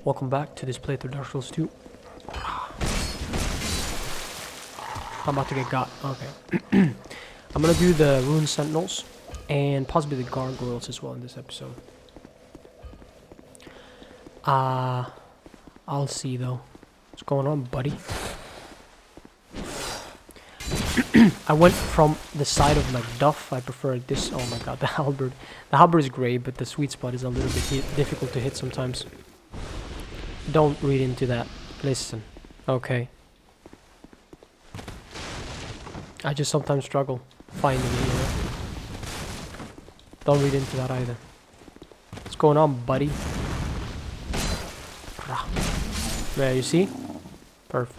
Welcome back to this playthrough Dark Souls 2. I'm about to get got. Okay. I'm gonna do the Rune Sentinels and possibly the Gargoyles as well in this episode. I'll see though. What's going on, buddy? I went from the side of Macduff. I prefer this. Oh my god, the halberd. The halberd is great, but the sweet spot is a little bit difficult to hit sometimes. Don't read into that. Listen. Okay. I just sometimes struggle finding it, you know? Don't read into that either. What's going on, buddy? There, you see? Perfect.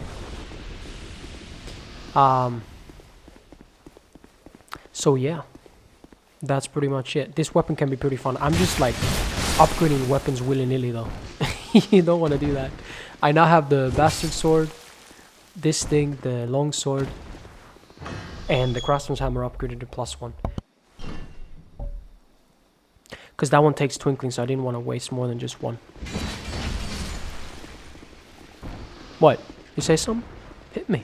So yeah. That's pretty much it. This weapon can be pretty fun. I'm just like upgrading weapons willy-nilly though. You don't want to do that. I now have the bastard sword, this thing, the long sword, and the craftsman's hammer upgraded to +1. Because that one takes twinkling, so I didn't want to waste more than just one. What? You say something? Hit me.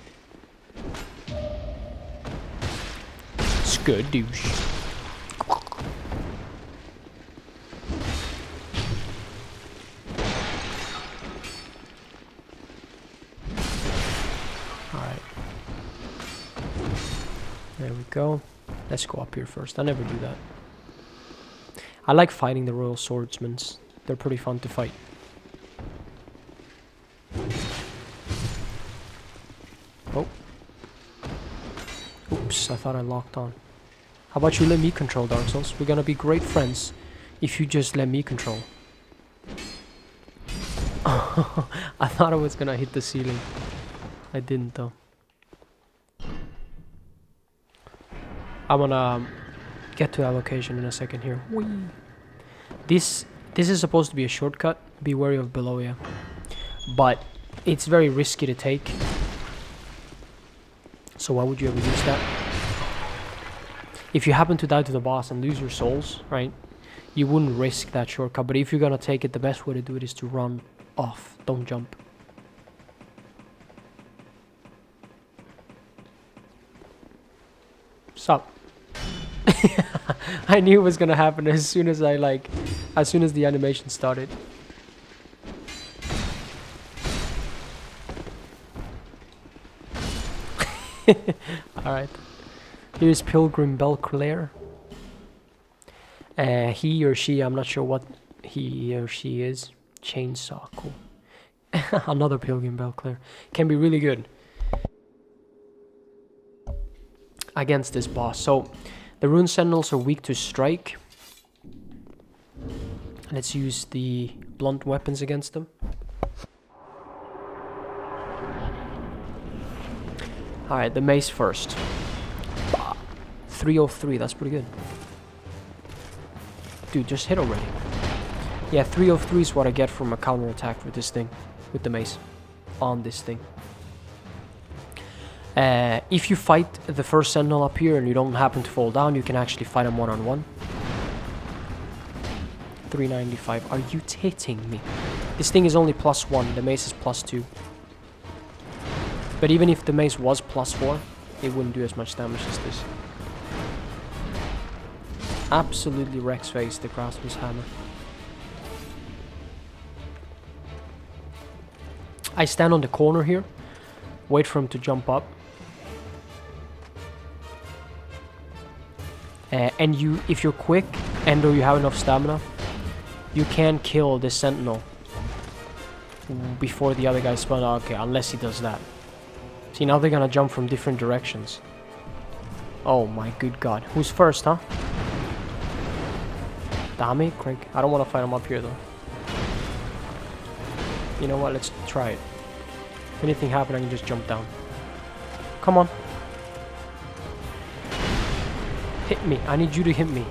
Skadoosh. Alright. There we go. Let's go up here first. I never do that. I like fighting the Royal Swordsmen. They're pretty fun to fight. Oh. Oops, I thought I locked on. How about you let me control, Dark Souls? We're gonna be great friends if you just let me control. I thought I was gonna hit the ceiling. I didn't though. I'm gonna get to that location in a second here. Whee! This is supposed to be a shortcut. Be wary of below you. But it's very risky to take. So why would you ever use that? If you happen to die to the boss and lose your souls, right? You wouldn't risk that shortcut. But if you're gonna take it, the best way to do it is to run off. Don't jump. Stop. I knew it was gonna happen as soon as as soon as the animation started. Alright. Here's Pilgrim Belclair. He or she, I'm not sure what he or she is. Chainsaw, cool. Another Pilgrim Belclair. Can be really good against this boss. So the Rune Sentinels are weak to strike. Let's use the blunt weapons against them. Alright, the mace first. 303, that's pretty good. Dude, just hit already. Yeah, 303 is what I get from a counterattack with this thing. With the mace. On this thing. If you fight the first sentinel up here and you don't happen to fall down, you can actually fight him one-on-one. 395. Are you hitting me? This thing is only +1. The mace is +2. But even if the mace was +4, it wouldn't do as much damage as this. Absolutely wrecks face the craftsman's hammer. I stand on the corner here. Wait for him to jump up. And if you're quick and or you have enough stamina, you can kill the sentinel before the other guy spawns. Okay, unless he does that. See, now they're gonna jump from different directions. Oh my good god. Who's first, huh? Damn it, Craig. I don't want to fight him up here, though. You know what? Let's try it. If anything happens, I can just jump down. Come on. Hit me. I need you to hit me.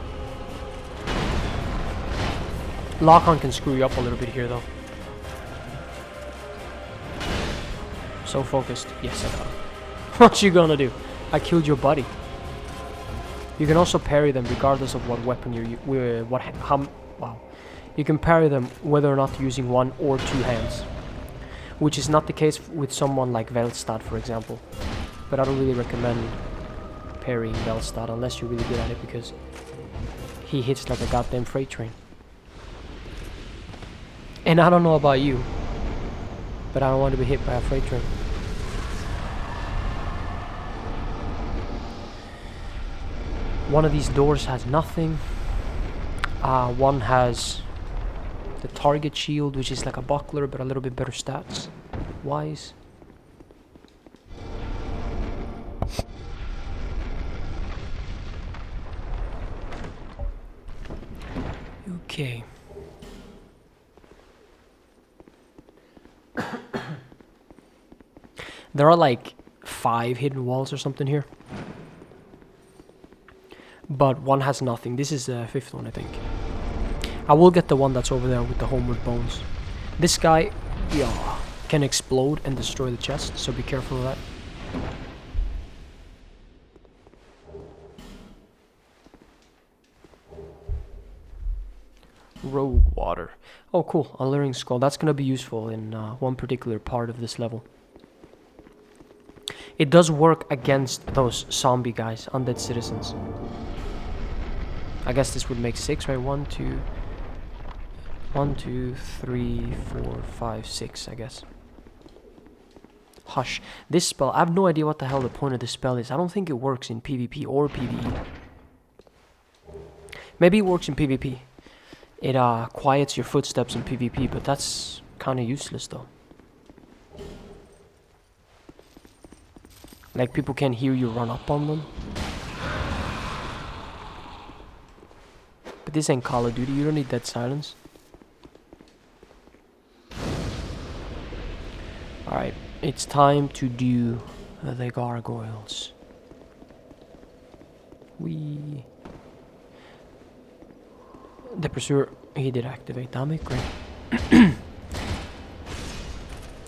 Lock-on can screw you up a little bit here, though. So focused. Yes, I got him. What you gonna do? I killed your buddy. You can also parry them regardless of what weapon you're wow. You can parry them whether or not using one or two hands, which is not the case with someone like Velstad, for example. But I don't really recommend parrying Velstad unless you're really good at it, because he hits like a goddamn freight train. And I don't know about you, but I don't want to be hit by a freight train. One of these doors has nothing. One has the target shield, which is like a buckler, but a little bit better stats wise. Okay. There are like 5 hidden walls or something here, but one has nothing. This is the 5th one, I think. I will get the one that's over there with the homeward bones. This guy, yeah, can explode and destroy the chest, so be careful of that. Rogue water. Oh, cool. Alluring skull. That's gonna be useful in one particular part of this level. It does work against those zombie guys, undead citizens. I guess this would make 6, right? 1, 2, 3, 4, 5, 6, I guess. Hush. This spell, I have no idea what the hell the point of this spell is. I don't think it works in PvP or PvE. Maybe it works in PvP. It quiets your footsteps in PvP, but that's kind of useless though. Like, people can hear you run up on them. But this ain't Call of Duty, you don't need that silence. Alright, it's time to do the gargoyles. The pursuer, he did activate, damn it, great.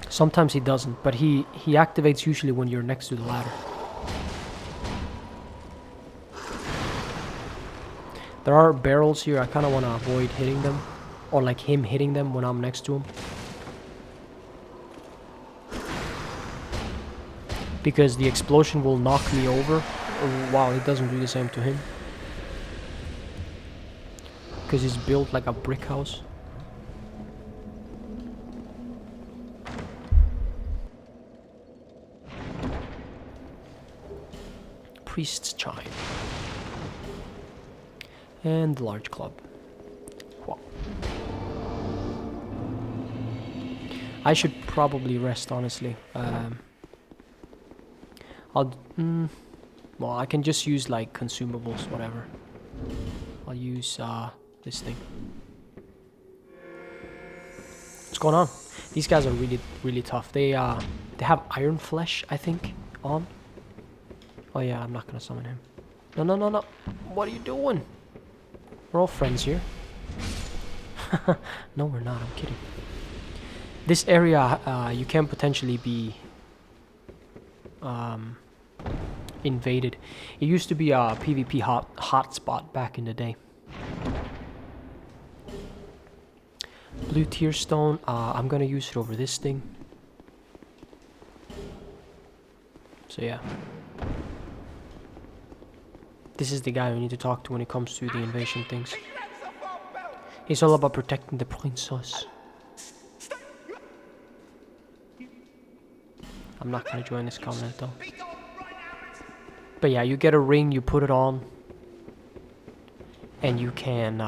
Sometimes he doesn't, but he activates usually when you're next to the ladder. There are barrels here, I kind of want to avoid hitting them, or like him hitting them when I'm next to him. Because the explosion will knock me over. Oh, wow, it doesn't do the same to him. Because he's built like a brick house. Priest's chime. And the large club. Wow. I should probably rest, honestly. Well, I can just use like consumables, whatever. I'll use this thing. What's going on? These guys are really tough. They have iron flesh, I think, on. Oh yeah, I'm not gonna summon him. No. What are you doing? We're all friends here. No, we're not. I'm kidding. This area, you can potentially be invaded. It used to be a PvP hotspot back in the day. Blue tier stone. I'm gonna use it over this thing. So yeah. This is the guy we need to talk to when it comes to the invasion things. He's all about protecting the princess. I'm not gonna join this comment though. But yeah, you get a ring, you put it on, and you can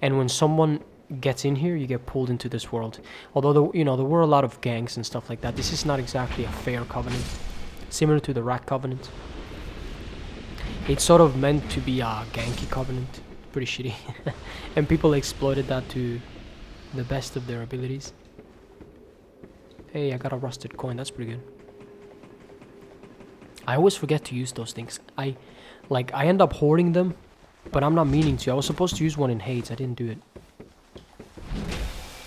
and when someone gets in here, you get pulled into this world. Although there were a lot of gangs and stuff like that. This is not exactly a fair covenant. Similar to the Rat Covenant. It's sort of meant to be a ganky covenant. Pretty shitty. And people exploited that to the best of their abilities. Hey, I got a rusted coin. That's pretty good. I always forget to use those things. I end up hoarding them, but I'm not meaning to. I was supposed to use one in Hades. I didn't do it.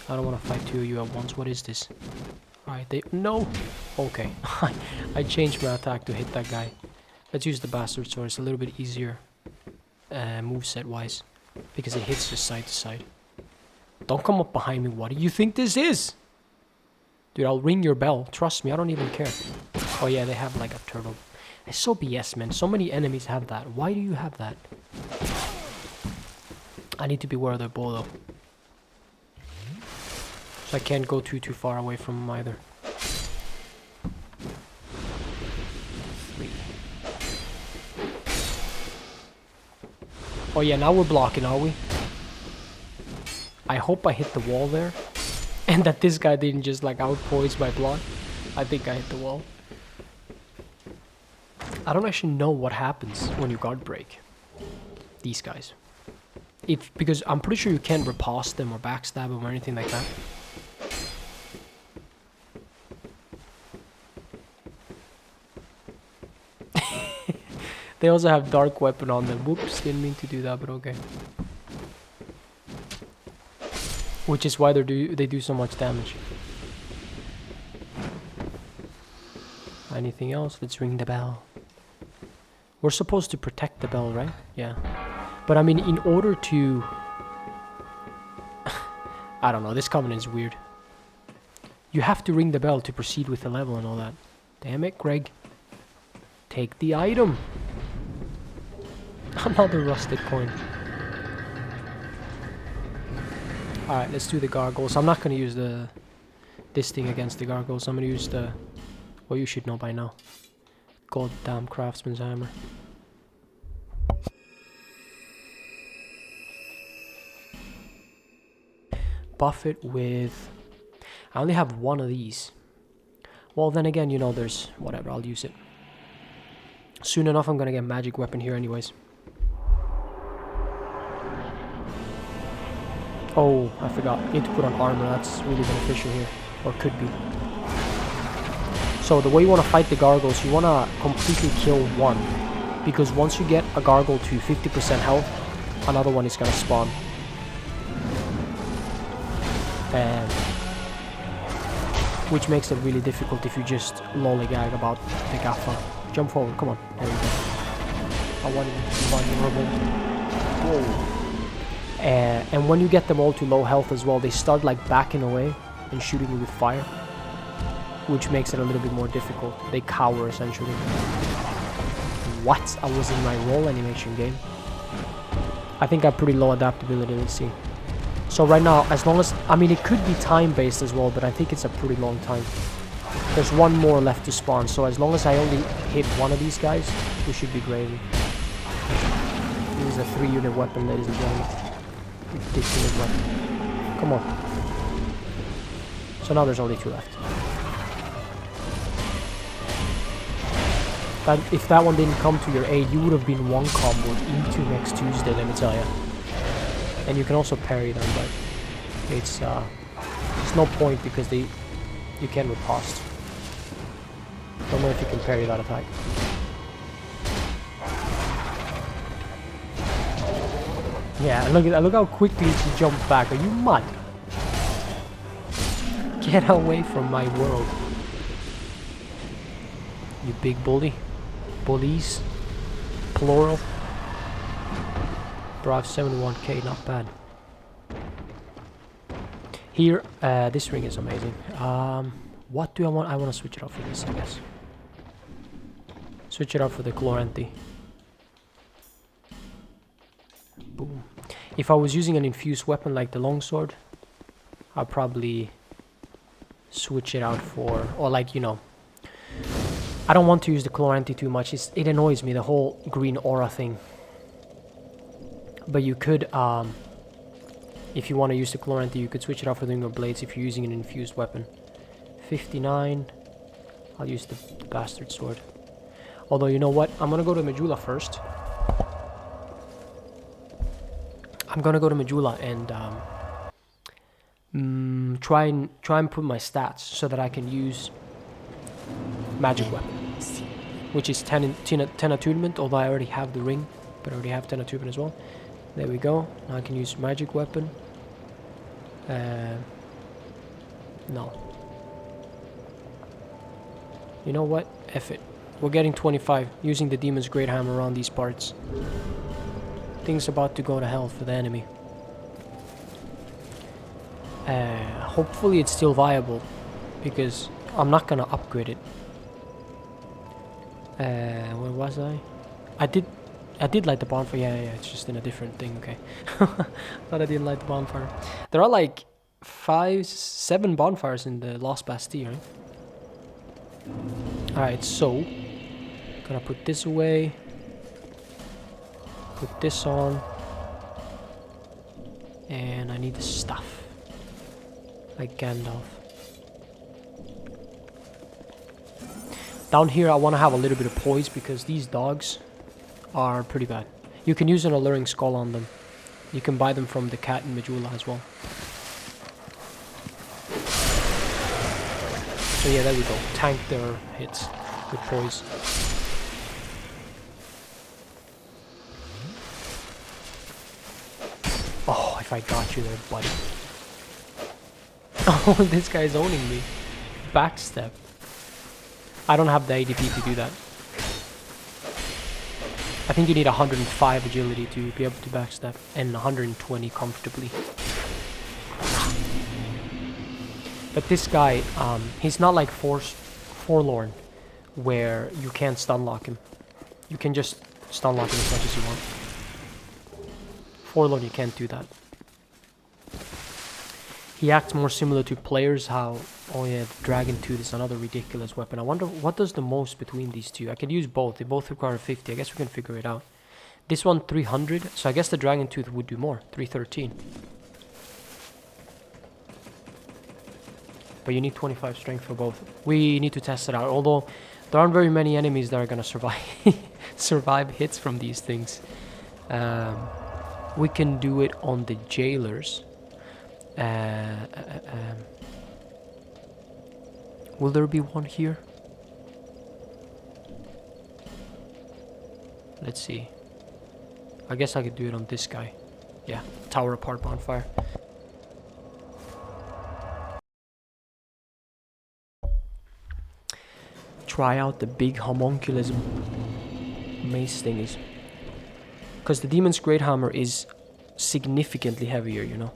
I don't want to fight two of you at once. What is this? Alright, no! Okay. I changed my attack to hit that guy. Let's use the bastard sword. It's a little bit easier moveset wise. because it hits just side to side. Don't come up behind me. What do you think this is? Dude, I'll ring your bell. Trust me, I don't even care. Oh yeah, they have like a turtle. It's so BS, man. So many enemies have that. Why do you have that? I need to beware of their bow, though. So I can't go too far away from them either. 3. Oh yeah, now we're blocking, are we? I hope I hit the wall there. And that this guy didn't just like outpoise my block. I think I hit the wall. I don't actually know what happens when you guard break. These guys. Because I'm pretty sure you can't riposte them or backstab them or anything like that. They also have dark weapon on them. Whoops, didn't mean to do that, but okay. Which is why they do so much damage. Anything else? Let's ring the bell. We're supposed to protect the bell, right? Yeah. But I mean, in order to... I don't know, this covenant is weird. You have to ring the bell to proceed with the level and all that. Damn it, Greg. Take the item. Another rusted coin. Alright, let's do the gargoyles. I'm not going to use this thing against the gargoyles. I'm going to use the... Well, you should know by now. Goddamn craftsman's hammer. Buff it with... I only have one of these. Well, then again, you know, there's... Whatever, I'll use it. Soon enough, I'm going to get magic weapon here anyways. Oh, I forgot. You need to put on armor. That's really beneficial here. Or could be. So the way you want to fight the gargoyles, you want to completely kill one. Because once you get a gargoyle to 50% health, another one is going to spawn. Which makes it really difficult if you just lollygag about the gaffa. Jump forward, come on. There you go. I wanted to be vulnerable. Whoa. And when you get them all to low health as well, they start like backing away and shooting you with fire, which makes it a little bit more difficult. They cower essentially. What? I was in my roll animation game. I think I have pretty low adaptability, let's see. So right now, as long as, I mean, it could be time based as well, but I think it's a pretty long time. There's one more left to spawn, so as long as I only hit one of these guys, we should be gravy. This is a 3-unit weapon, ladies and gentlemen. Ridiculous weapon. Come on. So now there's only 2 left. But if that one didn't come to your aid, you would have been one comboed into next Tuesday, let me tell you. And you can also parry them, but it's there's no point because you can riposte. Don't know if you can parry that attack. Yeah, look how quickly she jumped back. Are you mad? Get away from my world, you big bully. Bullies, plural. Bro, I have 71k, not bad. Here, this ring is amazing. What do I want? I want to switch it out for this, I guess. Switch it out for the Chloranthy. Boom. If I was using an infused weapon like the longsword, I'd probably switch it out for, or like, you know, I don't want to use the Chloranthy too much. It annoys me, the whole green aura thing. But you could, if you want to use the Chloranthy, you could switch it out for the Ingot Blades if you're using an infused weapon. 59. I'll use the bastard sword. Although, you know what? I'm going to go to Majula first. I'm going to go to Majula and try and put my stats so that I can use magic weapon, which is 10 attunement, although I already have the ring, but I already have 10 attunement as well. There we go. Now I can use magic weapon. No. You know what? F it. We're getting 25 using the Demon's Great Hammer around these parts. Things about to go to hell for the enemy. Hopefully it's still viable, because I'm not gonna upgrade it. Where was I? I did light the bonfire. Yeah, it's just in a different thing. Okay. Thought I didn't light the bonfire. There are like 7 bonfires in the Lost Bastille, right? Alright, so gonna put this away. Put this on. And I need the stuff. Like Gandalf. Down here I want to have a little bit of poise because these dogs are pretty bad. You can use an alluring skull on them. You can buy them from the cat in Majula as well. So yeah, there we go. Tank their hits with poise. Oh, if I got you there, buddy. Oh, this guy's owning me. Backstep. I don't have the ADP to do that. I think you need 105 agility to be able to backstep and 120 comfortably. But this guy, he's not like Forlorn, where you can't stun lock him. You can just stun lock him as much as you want. Forlorn, you can't do that. He acts more similar to players how... Oh yeah, Dragon Tooth is another ridiculous weapon. I wonder what does the most between these two. I could use both. They both require 50. I guess we can figure it out. This one 300. So I guess the Dragon Tooth would do more. 313. But you need 25 strength for both. We need to test it out. Although there aren't very many enemies that are gonna survive survive hits from these things. We can do it on the jailers. Will there be one here? Let's see. I guess I could do it on this guy. Yeah, tower apart bonfire. Try out the big homunculus mace thingies. Because the Demon's Great Hammer is significantly heavier, you know.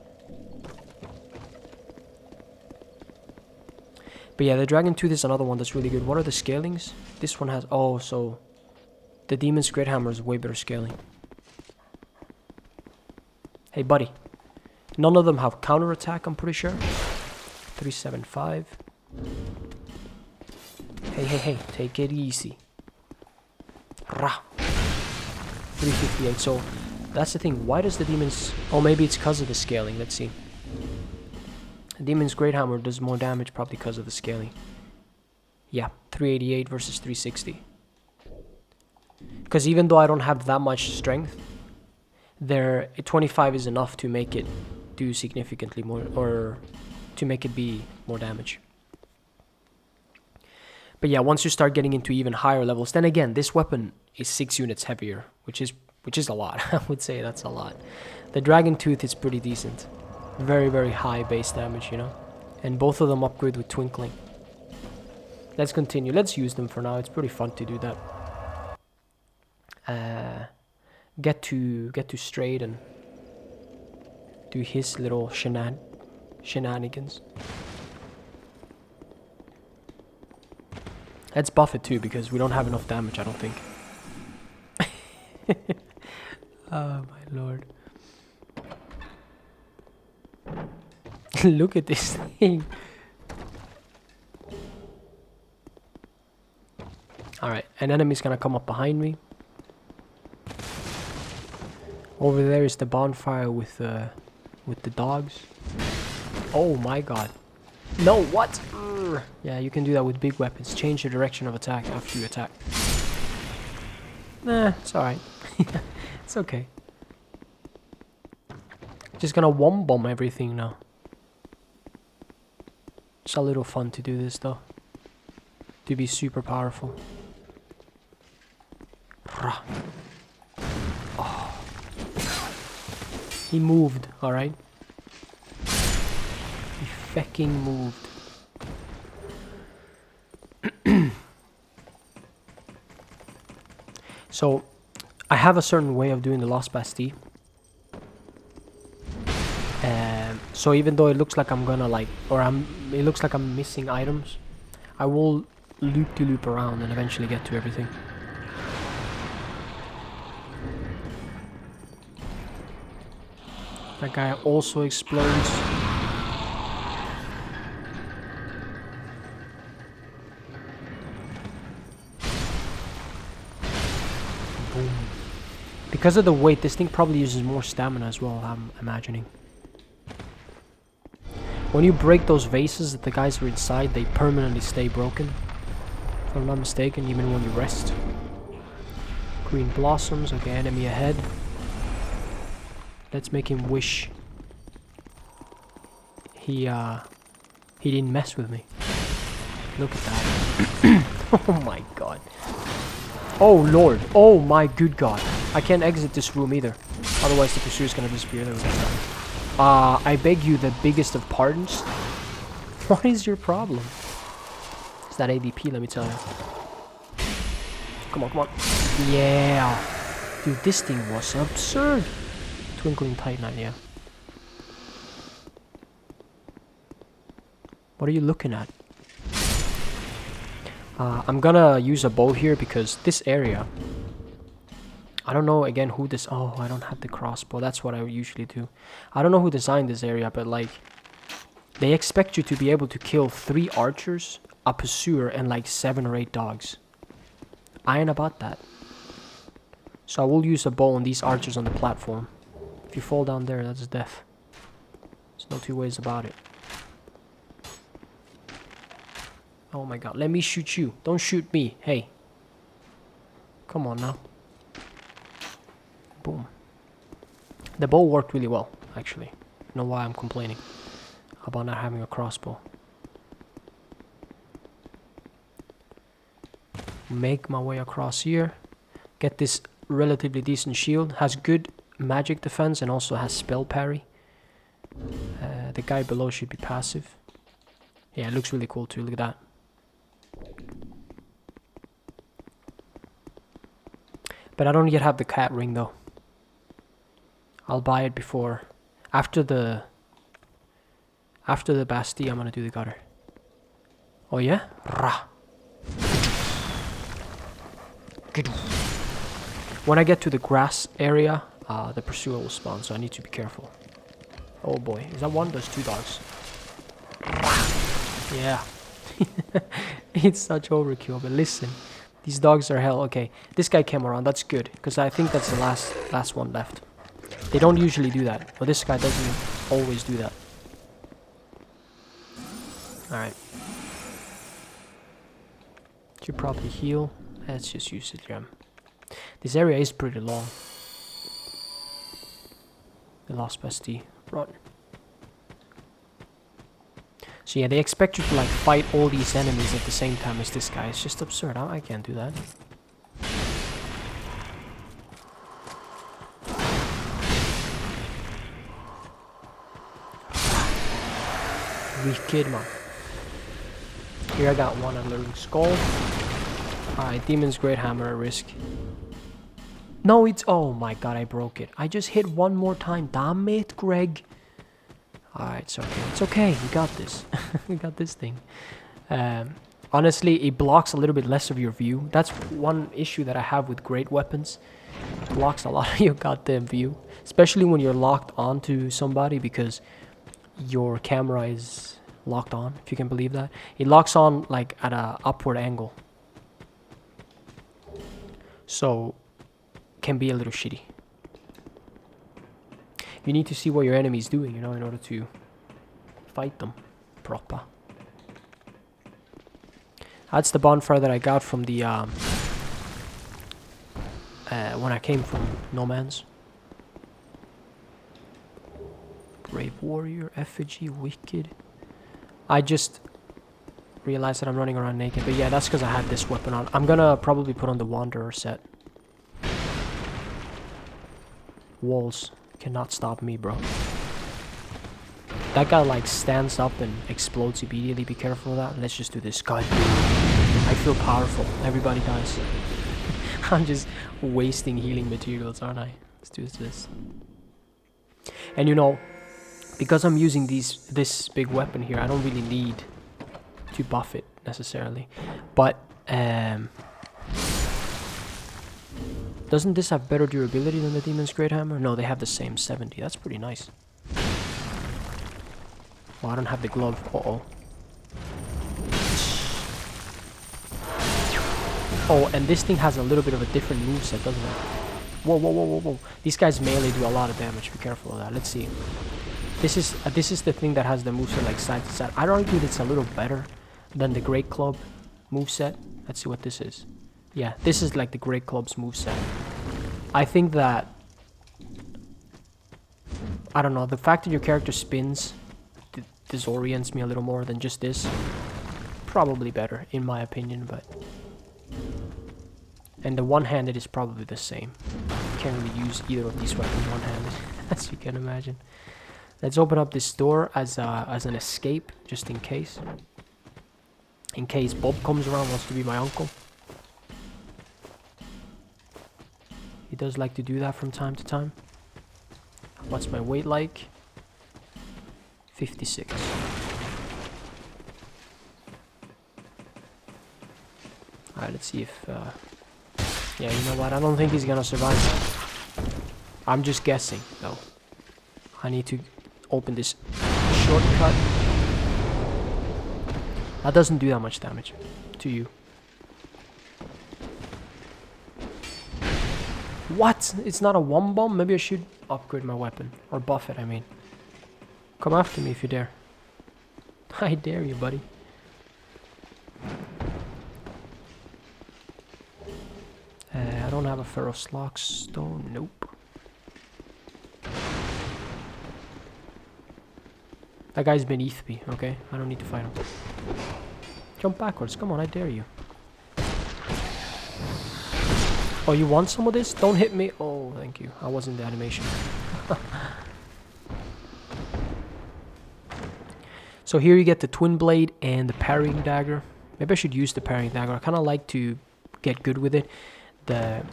But yeah, the Dragon Tooth is another one that's really good. What are the scalings? This one has... Oh, so... The Demon's Great Hammer is way better scaling. Hey, buddy. None of them have counterattack, I'm pretty sure. 375. Hey, take it easy. Rah. 358, so... That's the thing. Why does the Demon's... Oh, maybe it's because of the scaling. Let's see. Demon's Great Hammer does more damage probably because of the scaling. Yeah, 388 versus 360. Because even though I don't have that much strength, 25 is enough to make it do significantly more, or to make it be more damage. But yeah, once you start getting into even higher levels, then again, this weapon is 6 units heavier, which is a lot. I would say that's a lot. The Dragon Tooth is pretty decent. Very, very high base damage, you know. And both of them upgrade with Twinkling. Let's continue. Let's use them for now. It's pretty fun to do that. Get to Straight and do his little shenanigans. Let's buff it too, because we don't have enough damage, I don't think. Oh my lord. Look at this thing. Alright, an enemy's gonna come up behind me. Over there is the bonfire with the dogs. Oh my god. No, what? Urgh. Yeah, you can do that with big weapons. Change the direction of attack after you attack. Nah, it's alright. It's okay. Just gonna one bomb everything now. It's a little fun to do this though. To be super powerful. Oh. He moved, alright? He fucking moved. So, I have a certain way of doing the Lost Bastille. So even though it looks like I'm gonna like, it looks like I'm missing items, I will loop around and eventually get to everything. That guy also explodes. Boom. Because of the weight, this thing probably uses more stamina as well, I'm imagining. When you break those vases that the guys are inside, they permanently stay broken. If I'm not mistaken, even when you rest. Green blossoms, okay, enemy ahead. Let's make him wish he didn't mess with me. Look at that. Oh my god. Oh lord. Oh my good god. I can't exit this room either. Otherwise the pursuer's gonna disappear. There we go. I beg you the biggest of pardons. What is your problem? It's that ADP, let me tell you. Come on, come on. Yeah. Dude, this thing was absurd. Twinkling Titanite, yeah. What are you looking at? I'm gonna use a bow here because this area... I don't know again who this... Oh, I don't have the crossbow. That's what I usually do. I don't know who designed this area, but like... They expect you to be able to kill 3 archers, a pursuer, and like 7 or 8 dogs. I ain't about that. So I will use a bow on these archers on the platform. If you fall down there, that's death. There's no two ways about it. Oh my god, let me shoot you. Don't shoot me. Hey. Come on now. Boom. The bow worked really well, actually. I don't know why I'm complaining about not having a crossbow. Make my way across here. Get this relatively decent shield. Has good magic defense and also has spell parry. The guy below should be passive. Yeah, it looks really cool too. Look at that. But I don't yet have the cat ring though. I'll buy it before. After the Bastille, I'm gonna do the gutter. Oh yeah? Rah. When I get to the grass area, the pursuer will spawn, so I need to be careful. Oh boy, is that one? There's 2 dogs. Yeah. It's such overkill, but listen. These dogs are hell. Okay, this guy came around. That's good, because I think that's the last one left. They don't usually do that, but this guy doesn't always do that. Alright. Should probably heal. Let's just use the gem. This area is pretty long. The Lost Bastille. Run. So yeah, they expect you to like fight all these enemies at the same time as this guy. It's just absurd. I can't do that. Wicked man. Here I got one alluring skull. Alright, Demon's Great Hammer at risk. No, it's... Oh my god, I broke it. I just hit one more time. Damn it, Greg. Alright, it's okay. It's okay. We got this. We got this thing. Honestly, it blocks a little bit less of your view. That's one issue that I have with great weapons. It blocks a lot of your goddamn view. Especially when you're locked onto somebody because your camera is locked on, if you can believe that. It locks on like at a upward angle. So, can be a little shitty. You need to see what your enemy is doing, you know, in order to fight them proper. That's the bonfire that I got from the when I came from No Man's. Brave Warrior, Effigy, Wicked. I just realized that I'm running around naked, but yeah, that's because I had this weapon on. I'm gonna probably put on the Wanderer set. Walls cannot stop me, bro. That guy like stands up and explodes immediately. Be careful of that. Let's just do this. God, I feel powerful. Everybody dies. I'm just wasting healing materials, aren't I? Let's do this. And you know, because I'm using this big weapon here, I don't really need to buff it necessarily. But doesn't this have better durability than the Demon's Great Hammer? No, they have the same 70. That's pretty nice. Oh, I don't have the glove. Uh-oh. Oh, and this thing has a little bit of a different moveset, doesn't it? Whoa, whoa, whoa, whoa, whoa. These guys melee do a lot of damage. Be careful of that. Let's see. This is the thing that has the moveset like side to side. I'd argue that it's a little better than the Great Club moveset. Let's see what this is. Yeah, this is like the Great Club's moveset. I think that... I don't know, the fact that your character spins disorients me a little more than just this. Probably better, in my opinion, but... And the one-handed is probably the same. Can't really use either of these weapons one-handed, as you can imagine. Let's open up this door as an escape, just in case. In case Bob comes around, wants to be my uncle. He does like to do that from time to time. What's my weight like? 56. Alright, let's see if... yeah, you know what? I don't think he's gonna survive. I'm just guessing, though. I need to open this shortcut. That doesn't do that much damage to you. What? It's not a one bomb? Maybe I should upgrade my weapon. Or buff it, I mean. Come after me if you dare. I dare you, buddy. I don't have a Ferroslog stone. Nope. That guy's beneath me, okay? I don't need to fight him. Jump backwards. Come on, I dare you. Oh, you want some of this? Don't hit me. Oh, thank you. I was in the animation. So here you get the twin blade and the parrying dagger. Maybe I should use the parrying dagger. I kind of like to get good with it. The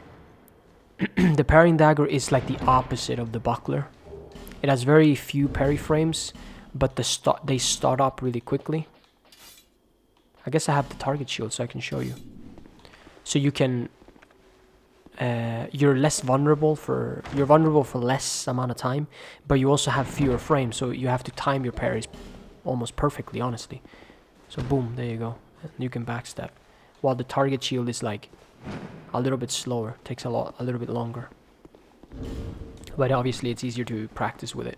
the parrying dagger is like the opposite of the buckler. It has very few parry frames, but they start up really quickly. I guess I have the target shield so I can show you. So you can you're vulnerable for less amount of time, but you also have fewer frames, so you have to time your parries almost perfectly, honestly. So boom, there you go. You can backstab. While the target shield is like a little bit slower, takes a little bit longer. But obviously it's easier to practice with it.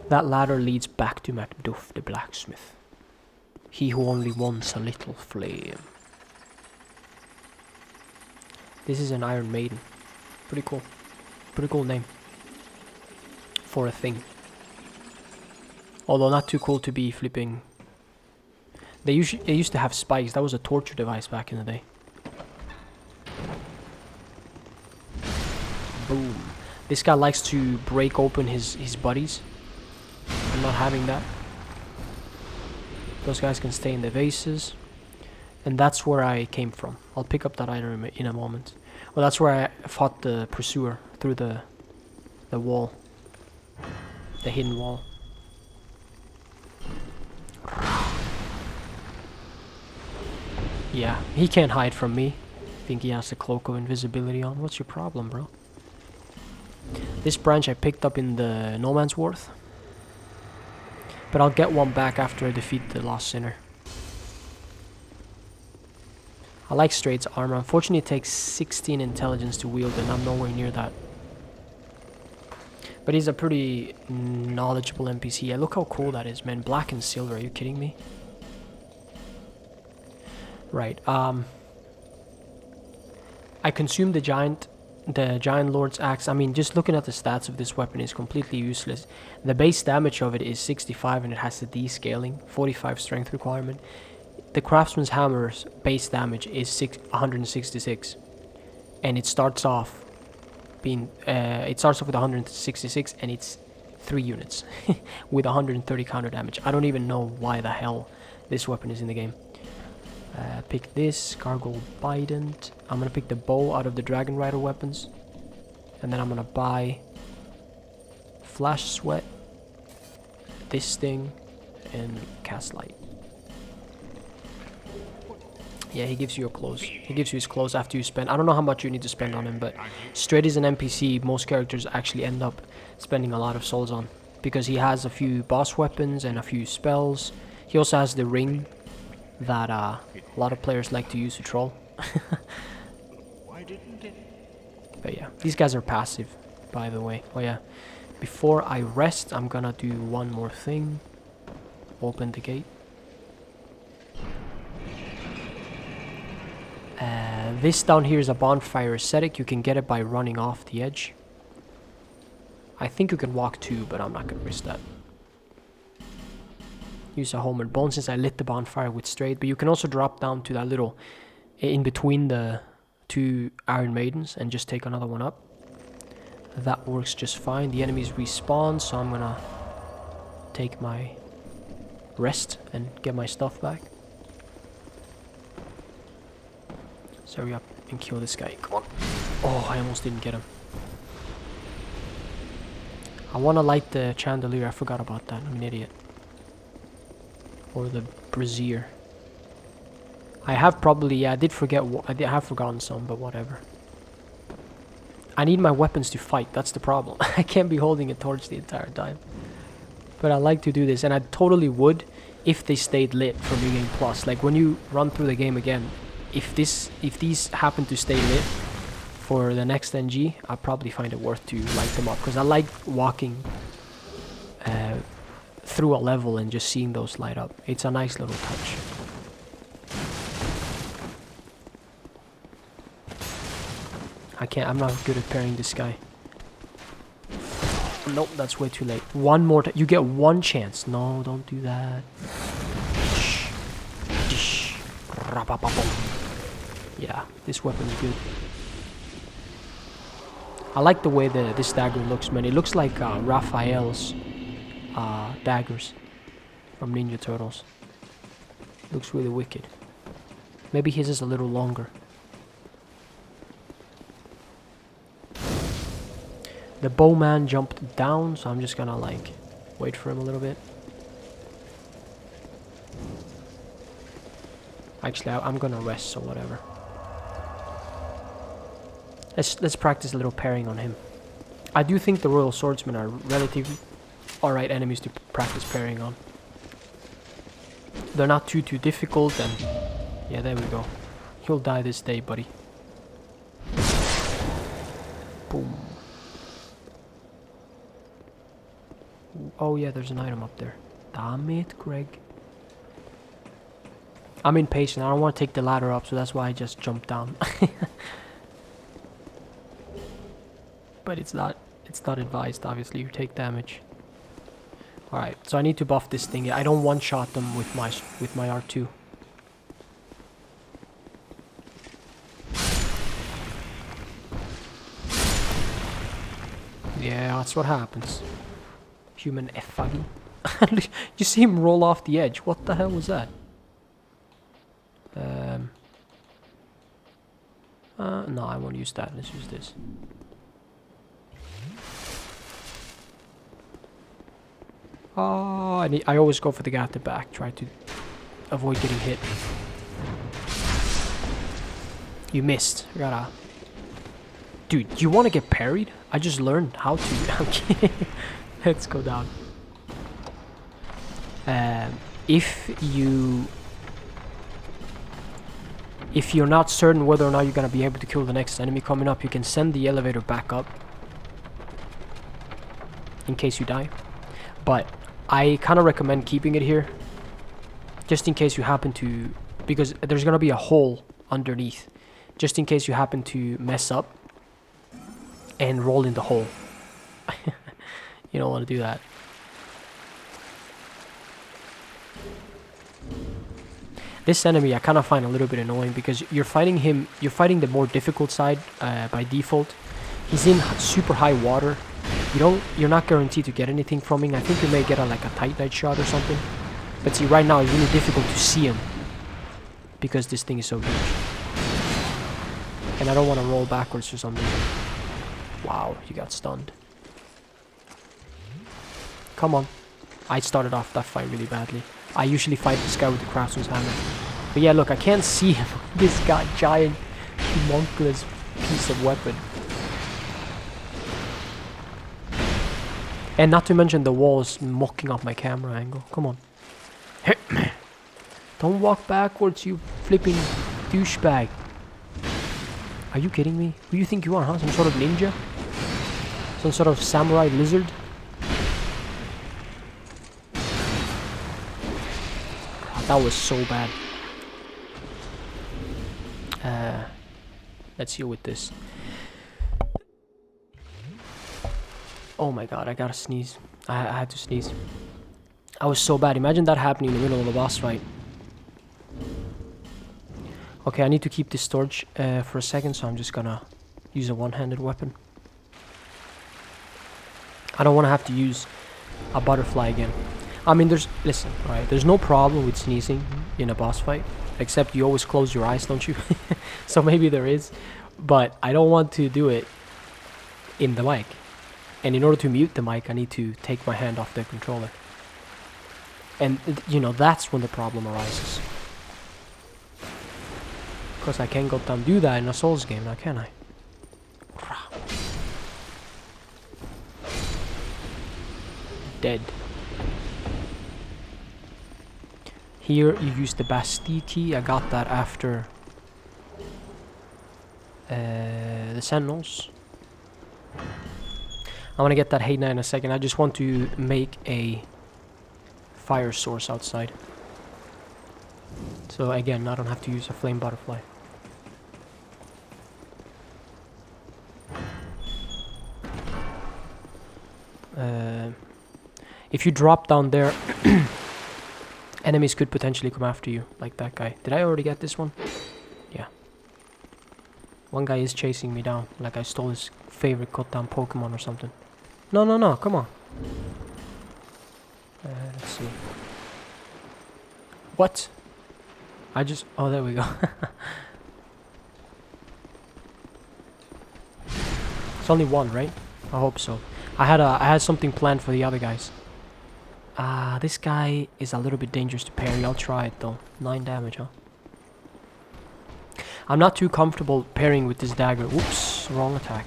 That ladder leads back to Macduff the blacksmith. He who only wants a little flame. This is an Iron Maiden. Pretty cool. Pretty cool name. For a thing. Although not too cool to be flipping. They used to have spikes. That was a torture device back in the day. Boom. This guy likes to break open his buddies. I'm not having that. Those guys can stay in the vases. And that's where I came from. I'll pick up that item in a moment. Well, that's where I fought the pursuer through the wall. The hidden wall. Yeah, he can't hide from me. I think he has the cloak of invisibility on. What's your problem, bro? This branch I picked up in the No Man's Wharf. But I'll get one back after I defeat the Lost Sinner. I like Straight's armor. Unfortunately, it takes 16 intelligence to wield, and I'm nowhere near that. But he's a pretty knowledgeable NPC. Yeah, look how cool that is, man. Black and silver. Are you kidding me? Right. I consumed the Giant Lord's Axe. I mean, just looking at the stats of this weapon is completely useless. The base damage of it is 65 and it has the D-scaling, 45 strength requirement. The Craftsman's Hammer's base damage is 166. And it starts off with 166 and it's 3 units with 130 counter damage. I don't even know why the hell this weapon is in the game. Pick this, Gargoyle Bident. I'm gonna pick the bow out of the Dragon Rider weapons. And then I'm gonna buy Flash Sweat, this thing, and Cast Light. Yeah, he gives you your clothes. He gives you his clothes after you spend. I don't know how much you need to spend on him, but straight as an NPC, most characters actually end up spending a lot of souls on. Because he has a few boss weapons and a few spells. He also has the ring that a lot of players like to use to troll. But yeah, these guys are passive, by the way. Oh yeah, before I rest, I'm gonna do one more thing. Open the gate. This down here is a bonfire ascetic. You can get it by running off the edge. I think you can walk too, but I'm not gonna risk that. Use a homeward bone since I lit the bonfire with straight, but you can also drop down to that little in between the 2 Iron Maidens and just take another one up. That works just fine. The enemies respawn, so I'm gonna take my rest and get my stuff back. So hurry up and kill this guy. Come on. Oh, I almost didn't get him. I want to light the chandelier. I forgot about that. I'm an idiot. Or the brazier. I have probably, yeah, I did forget. I have forgotten some, but whatever. I need my weapons to fight. That's the problem. I can't be holding a torch the entire time. But I like to do this, and I totally would if they stayed lit from New Game Plus. Like when you run through the game again, if these happen to stay lit for the next NG, I'll probably find it worth to light them up, because I like walking through a level and just seeing those light up. It's a nice little touch. I'm not good at parrying this guy. Nope, that's way too late. One more you get one chance. No, don't do that. Yeah, this weapon's good. I like the way this dagger looks, man. It looks like Raphael's daggers from Ninja Turtles. Looks really wicked. Maybe his is a little longer. The bowman jumped down, so I'm just gonna like wait for him a little bit. Actually, I'm gonna rest, so whatever. Let's practice a little parrying on him. I do think the Royal Swordsmen are relatively alright enemies to practice parrying on. They're not too difficult, and yeah, there we go. You'll die this day, buddy. Boom. Oh yeah, there's an item up there. Damn it, Greg. I'm impatient. I don't want to take the ladder up, so that's why I just jumped down. But it's not advised, obviously. You take damage. Alright, so I need to buff this thing. I don't one-shot them with my R2. Yeah, that's what happens. Human effuggy. You see him roll off the edge. What the hell was that? No, I won't use that. Let's use this. Oh, I always go for the guy at the back. Try to avoid getting hit. You missed. I gotta... Dude, you want to get parried? I just learned how to. I'm kidding. Let's go down. If you're not certain whether or not you're gonna be able to kill the next enemy coming up, you can send the elevator back up in case you die. But I kind of recommend keeping it here, just in case you happen to, because there's gonna be a hole underneath, just in case you happen to mess up and roll in the hole. You don't want to do that. This enemy I kind of find a little bit annoying because you're fighting the more difficult side by default. He's in super high water, You're not guaranteed to get anything from him. I think you may get like a tight night shot or something. But see, right now it's really difficult to see him because this thing is so huge. And I don't want to roll backwards or something. Wow, you got stunned. Come on. I started off that fight really badly. I usually fight this guy with the craftsman's hammer. But yeah, look, I can't see him. This guy, giant, homunculus piece of weapon. And not to mention the walls mocking up my camera angle. Come on. Don't walk backwards, you flipping douchebag. Are you kidding me? Who do you think you are, huh? Some sort of ninja? Some sort of samurai lizard? God, that was so bad. Let's deal with this. Oh my god, I gotta sneeze. I had to sneeze. I was so bad. Imagine that happening in the middle of a boss fight. Okay, I need to keep this storage for a second, so I'm just gonna use a one-handed weapon. I don't want to have to use a butterfly again. I mean, listen, right? There's no problem with sneezing in a boss fight, except you always close your eyes, don't you? So maybe there is, but I don't want to do it in the mic. And in order to mute the mic, I need to take my hand off the controller. And, you know, that's when the problem arises. Because I can't go down do that in a Souls game now, can I? Dead. Here you use the Bastille key. I got that after the Sentinels. I want to get that Hayna in a second. I just want to make a fire source outside. So again, I don't have to use a flame butterfly. If you drop down there, enemies could potentially come after you, like that guy. Did I already get this one? Yeah. One guy is chasing me down, like I stole his favorite cut down Pokemon or something. No, no, no, come on. Let's see. What? Oh, there we go. It's only one, right? I hope so. I had something planned for the other guys. This guy is a little bit dangerous to parry. I'll try it though. 9 damage, huh? I'm not too comfortable parrying with this dagger. Whoops, wrong attack.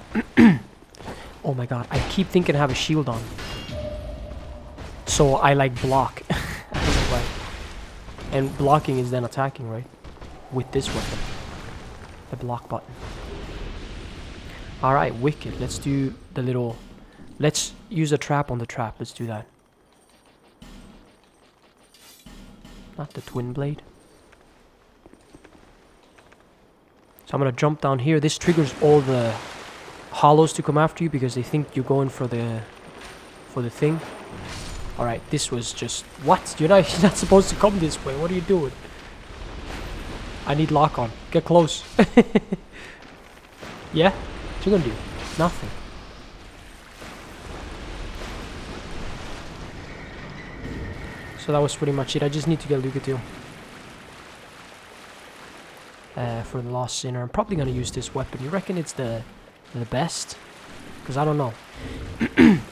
Oh my god, I keep thinking I have a shield on. So I like block. I don't know why. And blocking is then attacking, right? With this weapon. The block button. Alright, wicked. Let's do the little... Let's use a trap on the trap. Let's do that. Not the twin blade. So I'm gonna jump down here. This triggers all the hollows to come after you because they think you're going for the thing. Alright, this was just... What? You're not supposed to come this way. What are you doing? I need lock on. Get close. Yeah? What you gonna do? Nothing. So that was pretty much it. I just need to get Lucatile. For the Lost Sinner. I'm probably gonna use this weapon. You reckon it's the best? Because I don't know.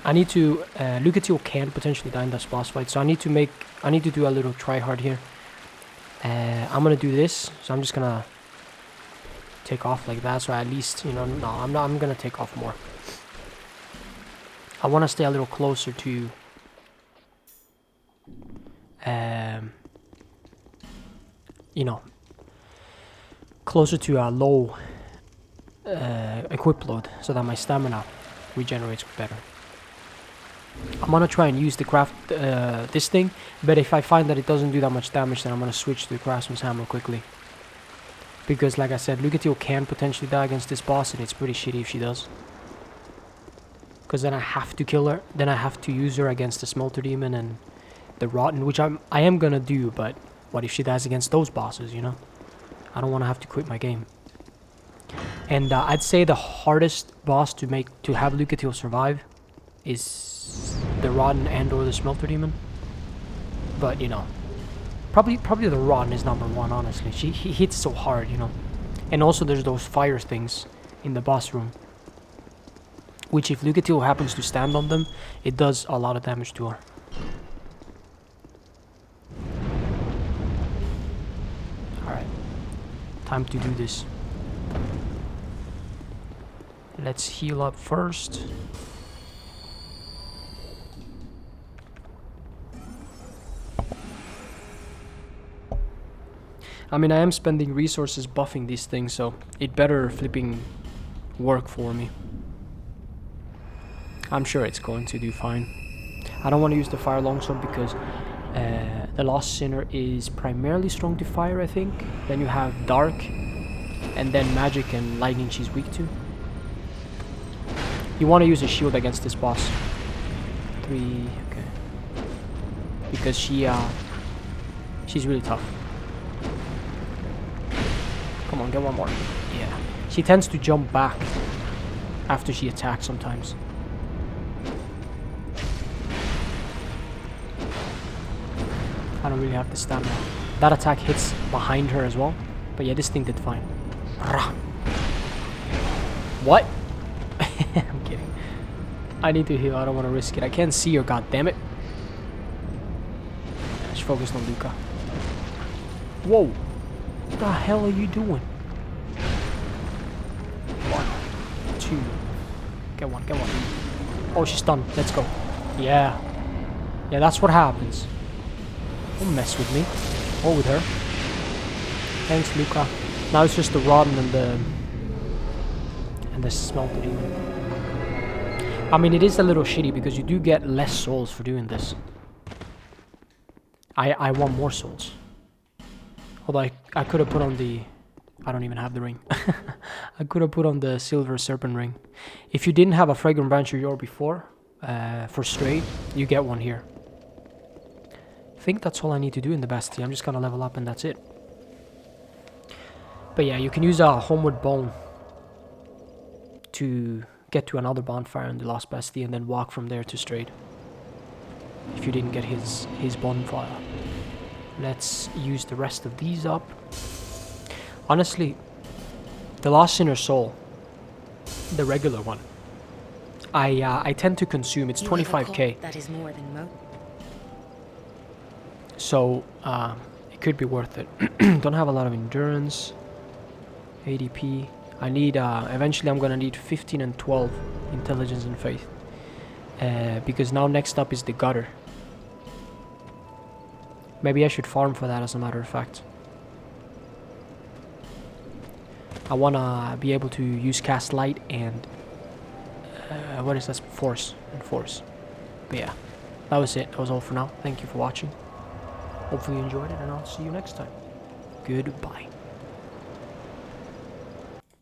I need to... Lucatile can potentially die in this boss fight. So I need to do a little try hard here. I'm gonna do this. So I'm just gonna take off like that. So at least, you know, no, I'm not. I'm gonna take off more. I want to stay a little closer to... you know, closer to a low equip load so that my stamina regenerates better. I'm gonna try and use the this thing, but if I find that it doesn't do that much damage, then I'm gonna switch to the craftsman's hammer quickly. Because like I said, Lucatile can potentially die against this boss, and it's pretty shitty if she does. Because then I have to kill her, then I have to use her against the Smelter Demon and the Rotten, which I am gonna do, but what if she dies against those bosses, you know? I don't want to have to quit my game. And I'd say the hardest boss to have Lucatile survive is the Rotten and or the Smelter Demon. But, you know, probably the Rotten is number one, honestly. He hits so hard, you know. And also there's those fire things in the boss room, which if Lucatiel happens to stand on them, it does a lot of damage to her. Alright, time to do this. Let's heal up first. I mean, I am spending resources buffing these things, so it better flipping work for me. I'm sure it's going to do fine. I don't want to use the fire longsword because the Lost Sinner is primarily strong to fire, I think. Then you have dark, and then magic and lightning she's weak to. You want to use a shield against this boss. 3, okay. Because she's really tough. Come on, get one more. Yeah. She tends to jump back after she attacks sometimes. I don't really have the stamina. That attack hits behind her as well. But yeah, this thing did fine. What? I'm kidding. I need to heal. I don't want to risk it. I can't see her, goddammit. She's focused on Luca. Whoa. What the hell are you doing? 1, 2. Get one, get one. Oh, she's stunned. Let's go. Yeah. Yeah, that's what happens. Don't mess with me. Or with her. Thanks, Luca. Now it's just the Rotten and the Smelter Demon. I mean, it is a little shitty because you do get less souls for doing this. I want more souls. Although I could have put on the... I don't even have the ring. I could have put on the Silver Serpent ring. If you didn't have a Fragrant Branch of Yore before, for straight, you get one here. I think that's all I need to do in the Bastille. I'm just gonna level up and that's it. But yeah, you can use a Homeward Bone to get to another bonfire in the Lost Bastille and then walk from there to Strayed. If you didn't get his bonfire. Let's use the rest of these up. Honestly, the Lost Sinner's Soul, the regular one, I tend to consume. It's 25k. That is more than most. So it could be worth it. Don't have a lot of endurance. ADP. I need eventually I'm gonna need 15 and 12 intelligence and faith. Because now next up is the gutter. Maybe I should farm for that, as a matter of fact. I wanna be able to use cast light and what is that? Force and force. But yeah, that was it. That was all for now. Thank you for watching. Hopefully you enjoyed it, and I'll see you next time. Goodbye.